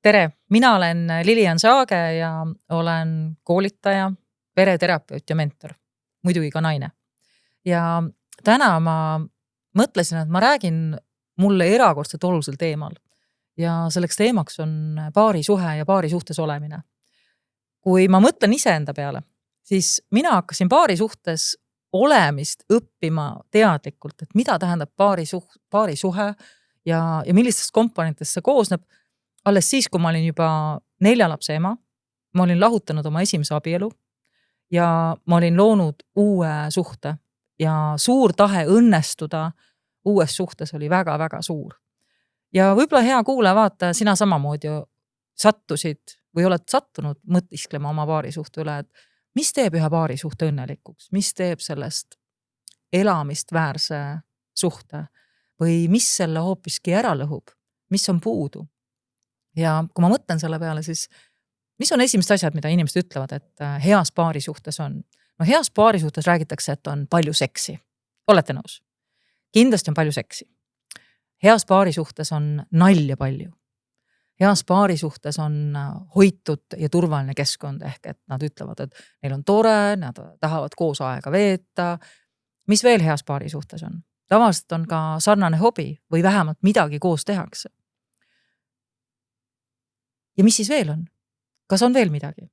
Tere, mina olen Lilian Saage ja olen koolitaja, pereterapeut ja mentor, muidugi ka naine. Ja täna ma mõtlesin, et ma räägin mulle erakordselt olulisel teemal. Ja selleks teemaks on paarisuhe ja paari suhtes olemine. Kui ma mõtlen iseenda peale, siis mina hakkasin paari suhtes olemist õppima teadlikult, et mida tähendab paarisuhe ja millistest komponentest see koosneb. Alles siis, kui ma olin juba 4 lapse ema, ma olin lahutanud oma esimese abielu ja ma olin loonud uue suhte ja suur tahe õnnestuda uues suhtes oli väga-väga suur. Ja võib-olla hea kuulaja vaataja, sina samamoodi sattusid või oled sattunud mõtisklema oma paarisuhte üle, et mis teeb ühe paarisuhte õnnelikuks, mis teeb sellest elamist väärse suhte või mis selle hoopiski ära lõhub, mis on puudu. Ja kui ma mõtlen selle peale, siis mis on esimesed asjad, mida inimesed ütlevad, et heas paarisuhtes on? No heas paarisuhtes räägitakse, et on palju seksi. Olete nõus? Kindlasti on palju seksi. Heas paarisuhtes on nalja palju. Heas paarisuhtes on hoitud ja turvaline keskkond ehk, et nad ütlevad, et neil on tore, nad tahavad koos aega veeta. Mis veel heas paarisuhtes on? Tavaliselt on ka sarnane hobi või vähemalt midagi koos tehakse. Ja mis siis veel on? Kas on veel midagi?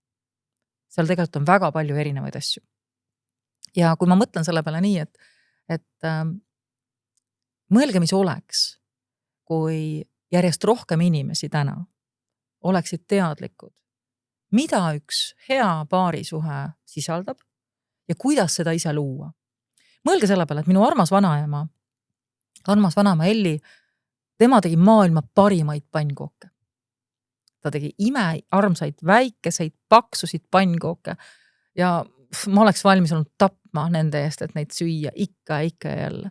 Seal tegelikult on väga palju erinevaid asju. Ja kui ma mõtlen selle peale nii, et mõelge, mis oleks, kui järjest rohkem inimesi täna oleksid teadlikud, mida üks hea paarisuhe sisaldab ja kuidas seda ise luua. Mõelge selle peale, et minu armas vanaema Elli, tema tegi maailma parimaid pannkooke. Ta tegi armsaid, väikeseid, paksusid pannkooke ja ma oleks valmis olnud tapma nende eest, et neid süüa ikka ja jälle.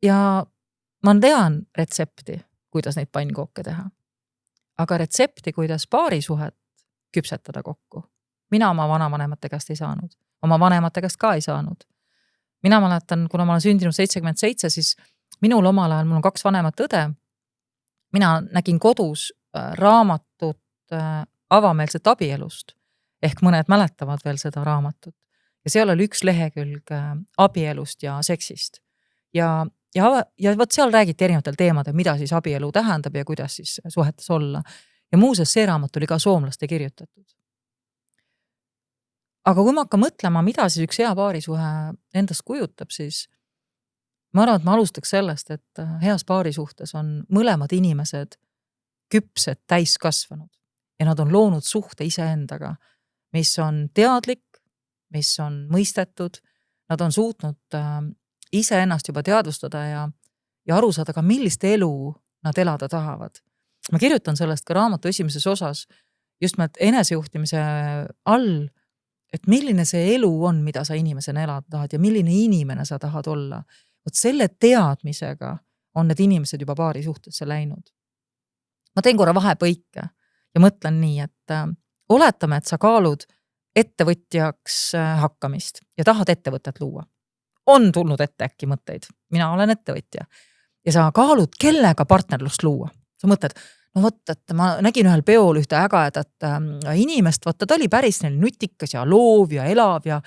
Ja ma tean retsepti, kuidas neid pannkooke teha. Aga retsepti, kuidas paarisuhet küpsetada kokku, mina oma vanavanemate käest ei saanud. Oma vanemate käest ka ei saanud. Mina mäletan, kuna ma olen sündinud 77, siis minul omal ajal, mul on 2 vanemat õde, mina nägin kodus raamatut avameelset abielust, ehk mõned mäletavad veel seda raamatut. Ja seal oli 1 lehekülg abielust ja seksist. Ja võt seal räägiti erinevatel teemadel, mida siis abielu tähendab ja kuidas siis suhetes olla. Ja muuseas see raamat oli ka soomlaste kirjutatud. Aga kui ma hakkan mõtlema, mida siis üks hea paarisuhe endast kujutab, siis ma arvan, et ma alustaks sellest, et heas paarisuhtes on mõlemad inimesed küpsed täiskasvanud ja nad on loonud suhte iseendaga, mis on teadlik, mis on mõistetud, nad on suutnud iseennast juba teadvustada ja aru saada ka, millist elu nad elada tahavad. Ma kirjutan sellest ka raamatu esimeses osas just enesejuhtimise all, et milline see elu on, mida sa inimesena elada tahad ja milline inimene sa tahad olla. Vot selle teadmisega on need inimesed juba paari suhtesse läinud. Ma teen korra vahepõike ja mõtlen nii, et oletame, et sa kaalud ettevõtjaks hakkamist ja tahad ettevõtet luua. On tulnud ette äkki mõtteid. Mina olen ettevõtja. Ja sa kaalud, kellega partnerlust luua. Sa mõtled, et ma nägin ühel peol ühte ägaedat inimest, ta oli päris nutikas ja loov ja elav ja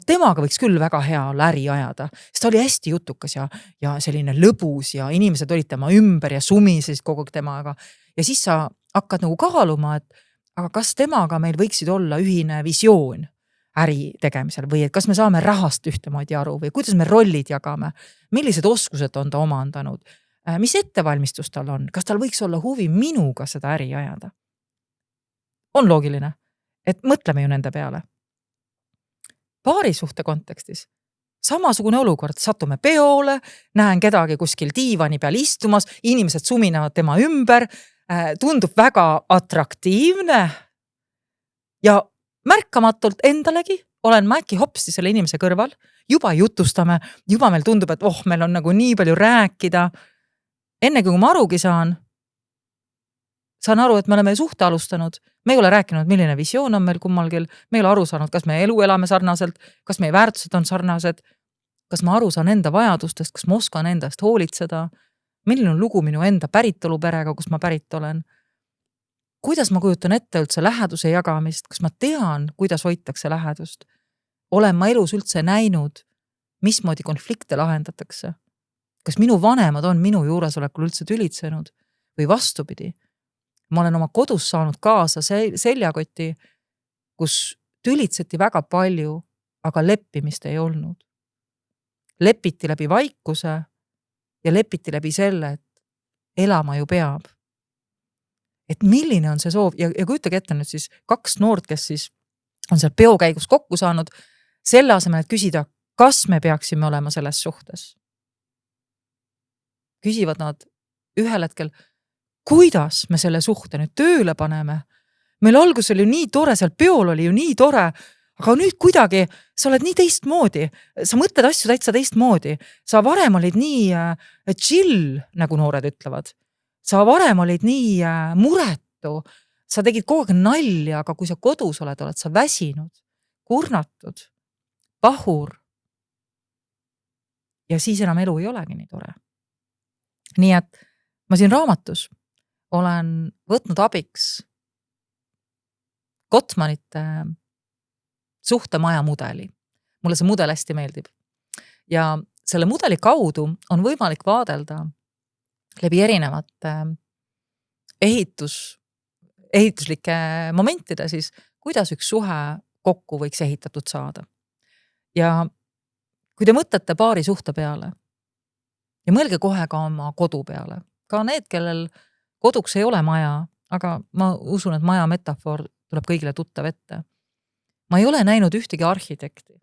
temaga võiks küll väga hea äri ajada. Sest ta oli hästi jutukas ja selline lõbus ja inimesed olid tema ümber ja sumisid kogu temaga. Ja siis sa hakkad nagu kaaluma, et aga kas temaga meil võiksid olla ühine visioon äri tegemisel või et kas me saame rahast ühtemoodi aru või kuidas me rollid jagame, millised oskused on ta omandanud, mis ettevalmistus tal on, kas tal võiks olla huvi minuga seda äri ajada. On loogiline, et mõtleme ju nende peale. Paarisuhte kontekstis samasugune olukord, satume peole, näen kedagi kuskil diivani peal istumas, inimesed suminevad tema ümber, tundub väga atraktiivne ja märkamatult endalegi olen ma äkki hopsti selle inimese kõrval, juba jutustame, juba meil tundub, et meil on nagu nii palju rääkida. Enne kui ma arugi saan aru, et me oleme suhte alustanud, me ei ole rääkinud, milline visioon on meil kummalgi, me ei ole aru saanud, kas me elu elame sarnaselt, kas meie väärtused on sarnased, kas ma aru saan enda vajadustest, kas ma oskan endast hoolitseda, milline on lugu minu enda päritoluperega, kus ma pärit olen. kuidas ma kujutan ette üldse läheduse jagamist, kas ma tean, kuidas hoitakse lähedust, olen ma elus üldse näinud, mismoodi konflikte lahendatakse, kas minu vanemad on minu juuresolekul üldse tülitsenud või vastupidi. Ma olen oma kodus saanud kaasa seljakoti, kus tülitseti väga palju, aga leppimist ei olnud. Lepiti läbi vaikuse ja lepiti läbi selle, et elama ju peab. Et milline on see soov ja kujutage ette nüüd siis 2 noort, kes siis on seal peo käigus kokku saanud, selle asemel, et küsida, kas me peaksime olema selles suhtes. Küsivad nad ühel hetkel, kuidas me selle suhte nüüd tööle paneme. Meil algus oli ju nii tore, seal peol oli ju nii tore, aga nüüd kuidagi sa oled nii teistmoodi, sa mõtled asju täitsa teistmoodi. Sa varem olid nii chill, nagu noored ütlevad. Sa varem olid nii muretu, sa tegid kogu aeg nalja, aga kui sa kodus oled sa väsinud, kurnatud, pahur. Ja siis enam elu ei olegi nii tore. Nii et ma siin raamatus olen võtnud abiks Gottmanite suhtemaja mudeli. Mulle see mudel hästi meeldib. Ja selle mudeli kaudu on võimalik vaadelda läbi erinevate ehituslike momentide siis, kuidas üks suhe kokku võiks ehitatud saada. Ja kui te mõtlete paari suhte peale ja mõelge kohe ka oma kodu peale, ka need, kellel koduks ei ole maja, aga ma usun, et maja metafoor tuleb kõigile tuttav ette. Ma ei ole näinud ühtegi arhitekti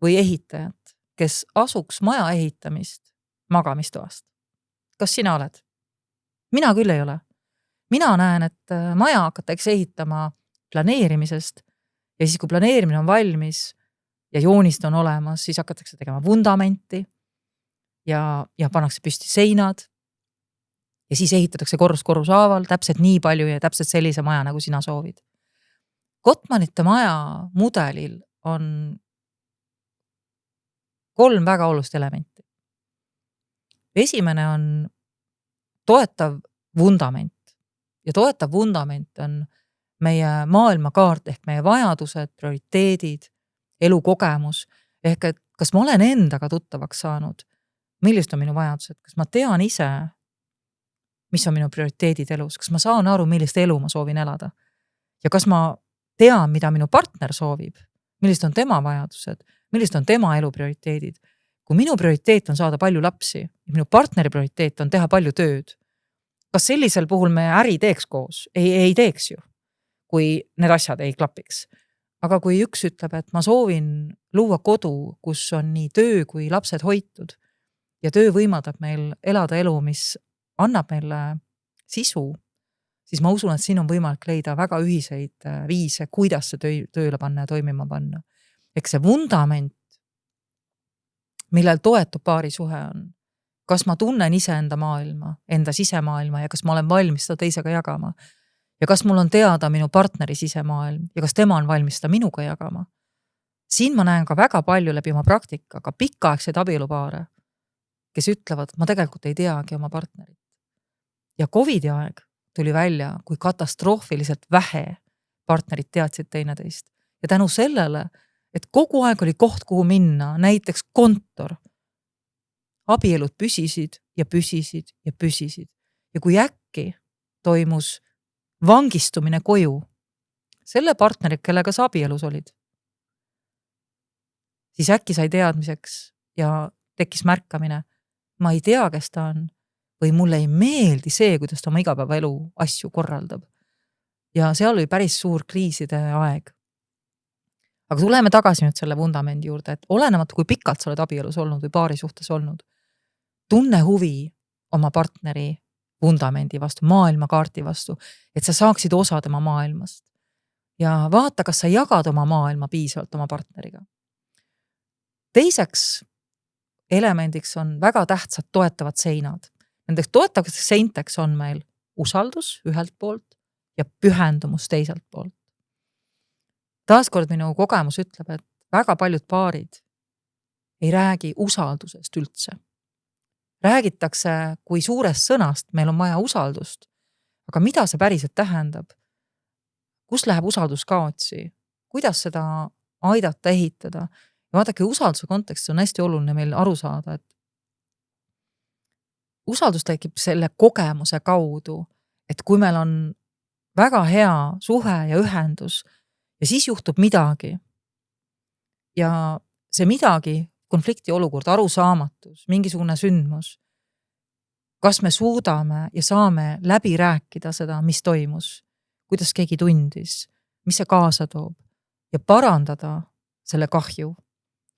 või ehitajat, kes asuks maja ehitamist magamistoast. Kas sina oled? Mina küll ei ole. Mina näen, et maja hakatakse ehitama planeerimisest ja siis, kui planeerimine on valmis ja joonist on olemas, siis hakatakse tegema vundamenti ja pannakse püsti seinad ja siis ehitatakse korrus haaval täpselt nii palju ja täpselt sellise maja, nagu sina soovid. Gottmanite maja mudelil on 3 väga olulist elementi. Esimene on toetav vundament ja toetav vundament on meie maailmakaart ehk meie vajadused, prioriteedid, elukogemus ehk et kas ma olen endaga tuttavaks saanud, millised on minu vajadused, kas ma tean ise, mis on minu prioriteedid elus, kas ma saan aru, millist elu ma soovin elada ja kas ma tean, mida minu partner soovib, millised on tema vajadused, millised on tema elu prioriteedid. Kui minu prioriteet on saada palju lapsi ja minu partneri prioriteet on teha palju tööd, kas sellisel puhul me äri teeks koos? Ei teeks ju, kui need asjad ei klapiks. Aga kui üks ütleb, et ma soovin luua kodu, kus on nii töö kui lapsed hoitud ja töö võimaldab meil elada elu, mis annab meile sisu, siis ma usun, et siin on võimalik leida väga ühiseid viise, kuidas see tööle panna ja toimima panna. Eks see vundament, millel toetub paari suhe on, kas ma tunnen ise enda maailma, enda sisemaailma ja kas ma olen valmis seda teisega jagama ja kas mul on teada minu partneri sisemaailm ja kas tema on valmis seda minuga jagama. Siin ma näen ka väga palju läbi oma praktika, ka pikaaegseid abielupaare, kes ütlevad, ma tegelikult ei teagi oma partnerit. Ja COVID-i aeg tuli välja, kui katastroofiliselt vähe partnerid teadsid teineteist. Ja tänu sellele, et kogu aeg oli koht, kuhu minna, näiteks kontor. Abielud püsisid ja püsisid ja püsisid. Ja kui äkki toimus vangistumine koju, selle partnerid, kellega sa abielus olid, siis äkki sai teadmiseks ja tekkis märkamine, ma ei tea, kes ta on, või mulle ei meeldi see, kuidas ta oma igapäevaelu asju korraldab. Ja seal oli päris suur kriiside aeg. Aga tuleme tagasi nüüd selle vundamendi juurde, et olenemata, kui pikalt sa oled abielus olnud või paari suhtes olnud, tunne huvi oma partneri vundamendi vastu, maailmakaarti vastu, et sa saaksid osa tema maailmast. Ja vaata, kas sa jagad oma maailma piisavalt oma partneriga. Teiseks elemendiks on väga tähtsad toetavad seinad. Nendeks toetavateks seinteks on meil usaldus ühelt poolt ja pühendumus teiselt poolt. Taaskord minu kogemus ütleb, et väga paljud paarid ei räägi usaldusest üldse. Räägitakse, kui suurest sõnast meil on vaja usaldust, Aga mida see päriselt tähendab? Kus läheb usaldus kaotsi? Kuidas seda aidata ehitada? Ja vaadake, usalduse kontekstis on hästi oluline meil aru saada, et usaldus tekib selle kogemuse kaudu, et kui meil on väga hea suhe ja ühendus ja siis juhtub midagi ja see midagi, konflikti olukord, arusaamatus, mingisugune sündmus, kas me suudame ja saame läbi rääkida seda, mis toimus, kuidas keegi tundis, mis see kaasa toob ja parandada selle kahju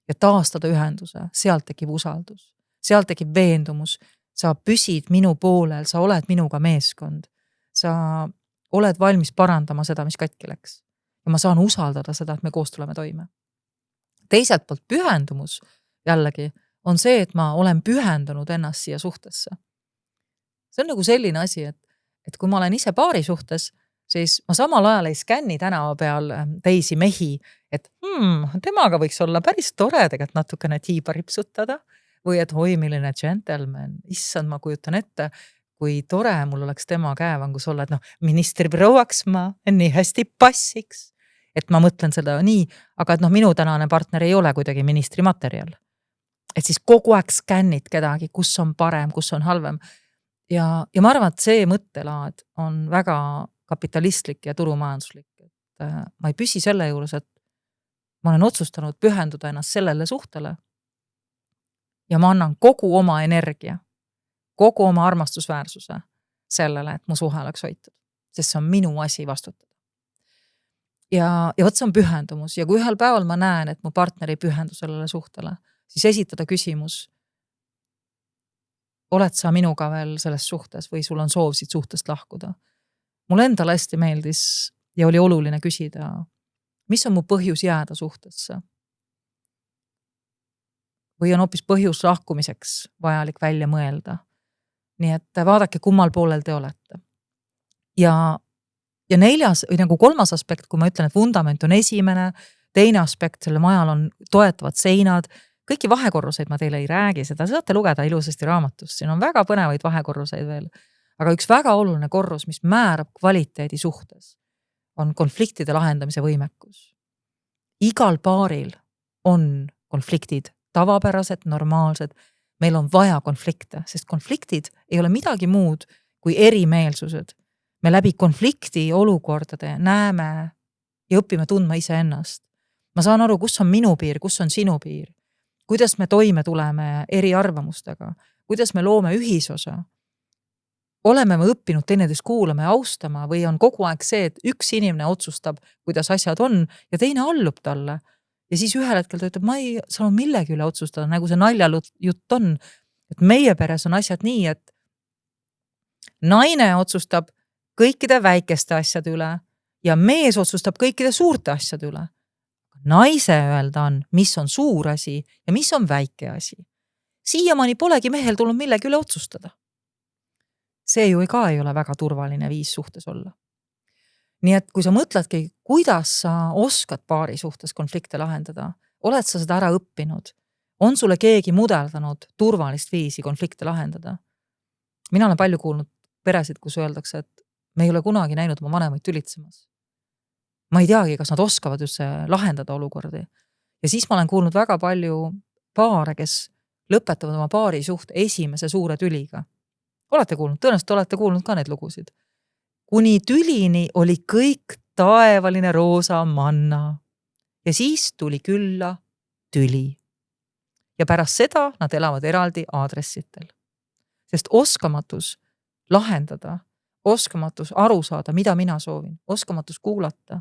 ja taastada ühenduse, sealt tekib usaldus, sealt tekib veendumus, sa püsid minu poolel, sa oled minuga meeskond, sa oled valmis parandama seda, mis katki läks. Ja ma saan usaldada seda, et me koos tuleme toime. Teiselt poolt pühendumus jällegi on see, et ma olen pühendunud ennast siia suhtesse. See on nagu selline asi, et kui ma olen ise paari suhtes, siis ma samal ajal ei skänni tänava peal teisi mehi, et temaga võiks olla päris tore tegelikult natukene tiiba ripsutada või et oi, milline gentleman, issand, ma kujutan ette, kui tore mul oleks tema käevangus olla, et ministri prouaks ma nii hästi passiks, et ma mõtlen seda nii, aga et minu tänane partner ei ole kuidagi ministri materjal. Et siis kogu aeg skännid kedagi, kus on parem, kus on halvem. Ja ma arvan, et see mõttelaad on väga kapitalistlik ja turumajanduslik. Et ma ei püsi selle juures, et ma olen otsustanud pühenduda ennast sellele suhtele ja ma annan kogu oma energia, kogu oma armastusväärsuse sellele, et mu suhe oleks hoitud, sest see on minu asi vastutada. Ja võt see on pühendumus ja kui ühel päeval ma näen, et mu partner ei pühendu sellele suhtele, siis esitada küsimus, oled sa minuga veel selles suhtes või sul on soov siit suhtest lahkuda. Mulle endale hästi meeldis ja oli oluline küsida, mis on mu põhjus jääda suhtesse? Või on hoopis põhjus lahkumiseks vajalik välja mõelda. Nii et vaadake, kummal poolel te olete. Ja neljas või nagu kolmas aspekt, kui ma ütlen, et vundament on esimene, teine aspekt, selle majal on toetavad seinad, kõiki vahekorruseid ma teile ei räägi, seda saate lugeda ilusasti raamatust, siin on väga põnevaid vahekorruseid veel, aga üks väga oluline korrus, mis määrab kvaliteedi suhtes, on konfliktide lahendamise võimekus. Igal paaril on konfliktid, tavapärased, normaalsed, meil on vaja konflikte, sest konfliktid ei ole midagi muud kui erimeelsused. Me läbi konflikti olukordade näeme ja õpime tundma iseennast. Ma saan aru, kus on minu piir, kus on sinu piir, kuidas me toime tuleme eri arvamustega, kuidas me loome ühisosa. Oleme me õppinud teineteist kuulama ja austama või on kogu aeg see, et üks inimene otsustab, kuidas asjad on ja teine allub talle. Ja siis ühel hetkel ta ütleb, ma ei saa millegi üle otsustada, nagu see naljajutt on, et meie peres on asjad nii, et naine otsustab kõikide väikeste asjade üle ja mees otsustab kõikide suurte asjade üle. Naise öelda on, mis on suur asi ja mis on väike asi. Siiamaani polegi mehel tulnud millegi üle otsustada. See ju ka ei ole väga turvaline viis suhtes olla. Nii et kui sa mõtledki, kuidas sa oskad paari suhtes konflikte lahendada, oled sa seda ära õppinud, on sulle keegi mudeldanud turvalist viisi konflikte lahendada. Mina olen palju kuulnud peresid, kus öeldakse, et me ei ole kunagi näinud oma vanemaid tülitsemas. Ma ei teagi, kas nad oskavad üldse lahendada olukordi. Ja siis ma olen kuulnud väga palju paare, kes lõpetavad oma paari suhte esimese suure tüliga. Olete kuulnud? Tõenäoliselt olete kuulnud ka need lugusid. Kuni tülini oli kõik taevaline roosa manna ja siis tuli külla tüli. Ja pärast seda nad elavad eraldi aadressitel. Sest oskamatus lahendada, oskamatus aru saada, mida mina soovin, oskamatus kuulata,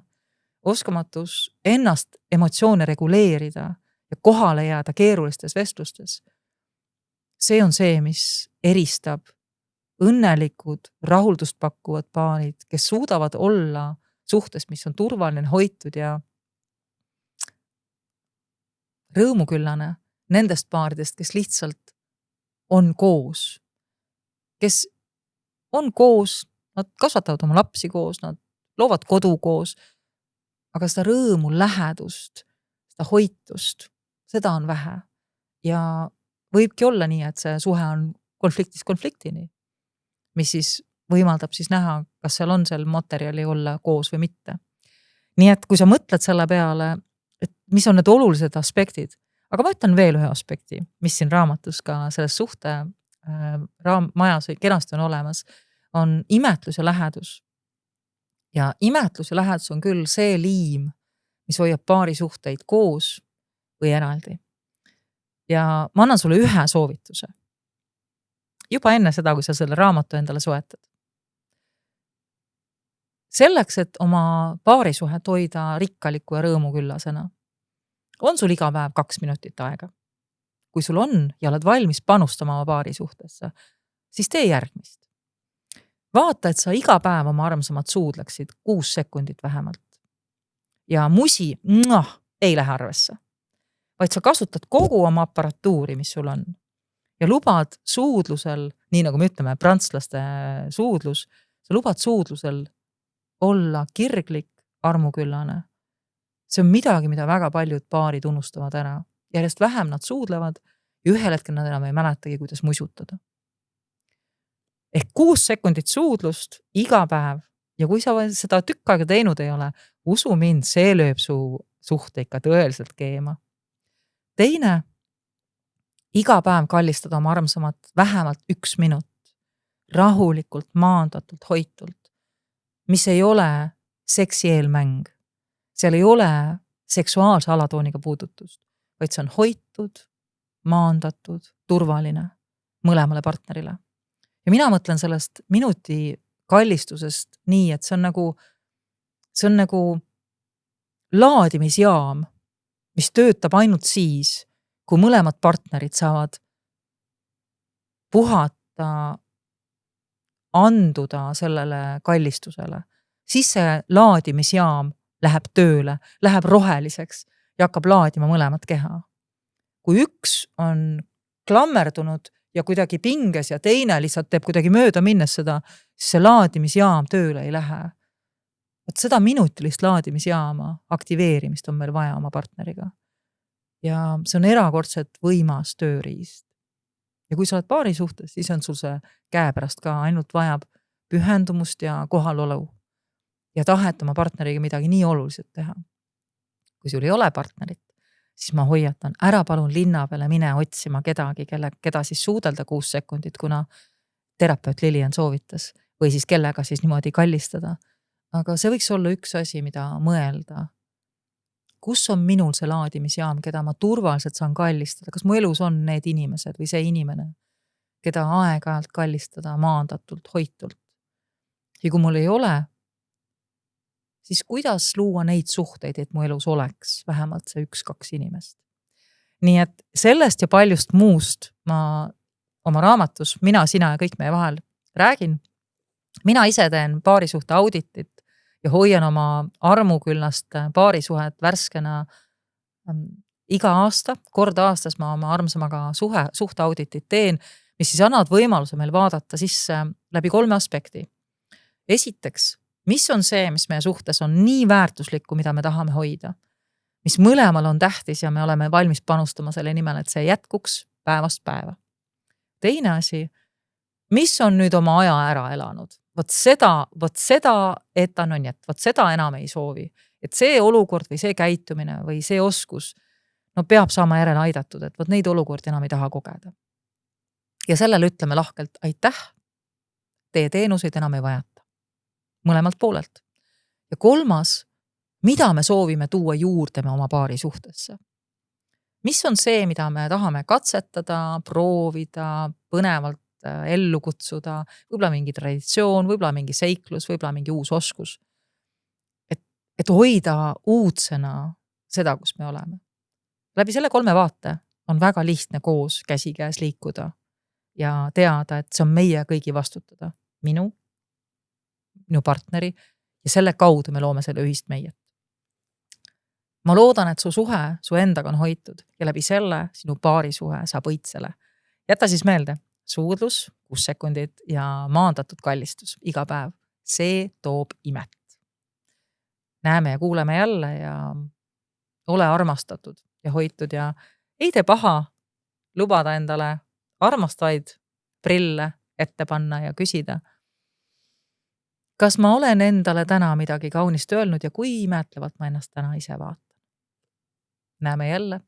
oskamatus ennast emotsioone reguleerida ja kohale jääda keerulistes vestlustes. See on see, mis eristab õnnelikud, rahuldust pakkuvad paarid, kes suudavad olla suhtes, mis on turvaline, hoitud ja rõõmuküllane nendest paaridest, kes lihtsalt on koos. Kes on koos, nad kasvatavad oma lapsi koos, nad loovad kodu koos, aga seda rõõmu, lähedust, seda hoitust, seda on vähe. Ja võibki olla nii, et see suhe on konfliktist konfliktini, mis siis võimaldab siis näha, kas seal on seal materjali olla koos või mitte. Nii et kui sa mõtled selle peale, et mis on need olulised aspektid, aga ma ütlen veel ühe aspekti, mis siin raamatus ka selles suhte majas kenasti on olemas, on imetlus ja lähedus. Ja imetlus ja lähedus on küll see liim, mis hoiab paari suhteid koos või eraldi. Ja ma annan sulle ühe soovituse. Juba enne seda, kui sa selle raamatu endale soetad. Selleks, et oma paarisuhet hoida rikkaliku ja rõõmuküllasena, on sul iga päev 2 minutit aega. Kui sul on ja oled valmis panustama oma paarisuhtesse, siis tee järgmist. Vaata, et sa iga päev oma armsamad suudleksid 6 sekundit vähemalt. Ja musi ei lähe arvesse. Vaid sa kasutad kogu oma aparatuuri, mis sul on. Ja lubad suudlusel, nii nagu me ütleme, prantslaste suudlus, sa lubad suudlusel olla kirglik, armuküllane. See on midagi, mida väga paljud paarid unustavad ära. Järjest vähem nad suudlevad ja ühel hetkel nad enam ei mäletagi, kuidas muisutada. Ehk 6 sekundit suudlust iga päev ja kui sa seda tükk aega teinud ei ole, usu mind, see lööb su suhte ikka tõeliselt keema. Teine, iga päev kallistada oma armsamat vähemalt 1 minut, rahulikult, maandatult, hoitult, mis ei ole seksi eelmäng. Seal ei ole seksuaalse alatooniga puudutust, vaid see on hoitud, maandatud, turvaline mõlemale partnerile. Ja mina mõtlen sellest minuti kallistusest nii, et see on nagu laadimisjaam, mis töötab ainult siis, kui mõlemad partnerid saavad puhata, anduda sellele kallistusele. Siis see laadimisjaam läheb tööle, läheb roheliseks ja hakkab laadima mõlemat keha. Kui üks on klammerdunud ja kuidagi pinges ja teine lihtsalt teeb kuidagi mööda minnes seda, siis see laadimisjaam tööle ei lähe. Et seda minutilist laadimisjaama aktiveerimist on meil vaja oma partneriga. Ja see on erakordselt võimas tööriist. Ja kui sa oled paari suhtes, siis on sul see käepärast ka ainult vajab pühendumust ja kohalolu ja tahet oma partneriga midagi nii oluliselt teha. Kui sul ei ole partnerit, siis ma hoiatan, ära palun linna peale mine otsima kedagi, keda siis suudelda 6 sekundit, kuna terapeut Lilian soovitas või siis kellega siis niimoodi kallistada. Aga see võiks olla üks asi, mida mõelda. Kus on minul see laadimisjaam, keda ma turvaliselt saan kallistada? Kas mu elus on need inimesed või see inimene, keda aeg-ajalt kallistada maandatult, hoitult? Ja kui mul ei ole, siis kuidas luua neid suhteid, et mu elus oleks vähemalt see 1-2 inimest? Nii et sellest ja paljust muust ma oma raamatus Mina, sina ja kõik meie vahel räägin. Mina ise teen paarisuhte auditit ja hoian oma armuküllast paarisuhet värskena iga aasta, kord aastas ma oma armsamaga suhteauditit teen, mis siis annavad võimaluse meil vaadata sisse läbi 3 aspekti. Esiteks, mis on see, mis meie suhtes on nii väärtuslikku, mida me tahame hoida, mis mõlemal on tähtis ja me oleme valmis panustama selle nimel, et see jätkuks päevast päeva. Teine asi, mis on nüüd oma aja ära elanud? Vot seda etanonjat, vot seda enam ei soovi. Et see olukord või see käitumine või see oskus peab saama järele aidatud, et vot neid olukordi enam ei taha kogeda. Ja sellele ütleme lahkelt aitäh, teie teenuseid enam ei vajata. Mõlemalt poolelt. Ja 3, mida me soovime tuua juurde me oma paari suhtesse? Mis on see, mida me tahame katsetada, proovida, põnevalt ellu kutsuda, võib-olla mingi traditsioon, võib-olla mingi seiklus, võib-olla mingi uus oskus. Et hoida uudsena seda, kus me oleme. Läbi selle 3 vaate on väga lihtne koos käsikäes liikuda ja teada, et see on meie kõigi vastutada. Minu partneri ja selle kaudu me loome selle ühist meiet. Ma loodan, et su suhe su endaga on hoitud ja läbi selle sinu paarisuhe saab õitsele. Jäta siis meelde, suudlus, 6 sekundit ja maandatud kallistus iga päev. See toob imet. Näeme ja kuuleme jälle ja ole armastatud ja hoitud ja ei tee paha lubada endale armastavaid prille ette panna ja küsida, kas ma olen endale täna midagi kaunist öelnud ja kui imetlevalt ma ennast täna ise vaatan. Näeme jälle